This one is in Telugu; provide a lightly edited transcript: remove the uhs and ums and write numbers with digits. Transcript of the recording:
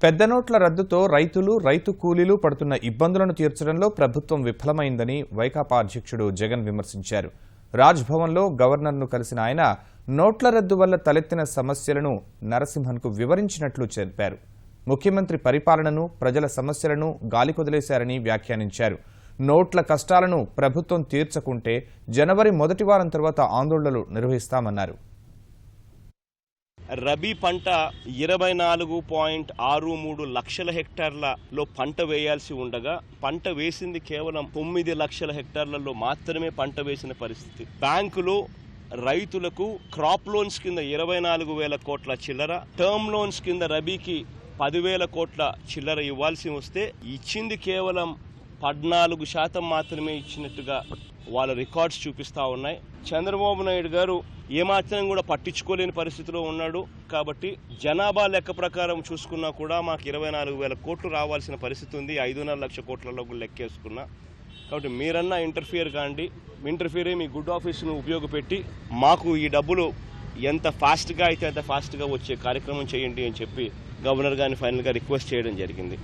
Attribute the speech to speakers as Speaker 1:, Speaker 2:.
Speaker 1: పెద్ద నోట్ల రద్దుతో రైతు కూలీలు పడుతున్న ఇబ్బందులను తీర్చడంలో ప్రభుత్వం విఫలమైందని వైకాపా అధ్యక్షుడు జగన్ విమర్శించారు. రాజ్భవన్లో గవర్నర్ను కలిసిన ఆయన నోట్ల రద్దు వల్ల తలెత్తిన సమస్యలను నరసింహన్కు వివరించినట్లు చెప్పారు. ముఖ్యమంత్రి పరిపాలనను, ప్రజల సమస్యలను గాలికొదిలేశారని వ్యాఖ్యానించారు. నోట్ల కష్టాలను ప్రభుత్వం తీర్చకుంటే జనవరి మొదటి వారం తర్వాత ఆందోళనలు నిర్వహిస్తామన్నారు.
Speaker 2: రబీ పంట 24.63 లక్షల హెక్టార్లలో పంట వేయాల్సి ఉండగా పంట వేసింది కేవలం 9 లక్షల హెక్టార్లలో మాత్రమే పంట వేసిన పరిస్థితి. బ్యాంకులు రైతులకు క్రాప్ లోన్స్ కింద 24,000 కోట్ల చిల్లర, టర్మ్ లోన్స్ కింద రబీకి 10,000 కోట్ల చిల్లర ఇవ్వాల్సి వస్తే ఇచ్చింది కేవలం 14% మాత్రమే ఇచ్చినట్టుగా వాళ్ళ రికార్డ్స్ చూపిస్తూ ఉన్నాయి. చంద్రబాబు నాయుడు గారు ఏమాత్రం కూడా పట్టించుకోలేని పరిస్థితిలో ఉన్నాడు. కాబట్టి జనాభా లెక్క ప్రకారం చూసుకున్నా కూడా మాకు 24,000 కోట్లు రావాల్సిన పరిస్థితి ఉంది. 5.5 లక్షల కోట్లలో లెక్కేసుకున్నా. కాబట్టి మీరన్నా ఇంటర్ఫియర్ కాండి, ఇంటర్ఫియర్ అయ్యి మీ గుడ్ ఆఫీస్ను ఉపయోగపెట్టి మాకు ఈ డబ్బులు ఎంత ఫాస్ట్గా అయితే అంత ఫాస్ట్గా వచ్చే కార్యక్రమం చేయండి అని చెప్పి గవర్నర్ గారిని ఫైనల్గా రిక్వెస్ట్ చేయడం జరిగింది.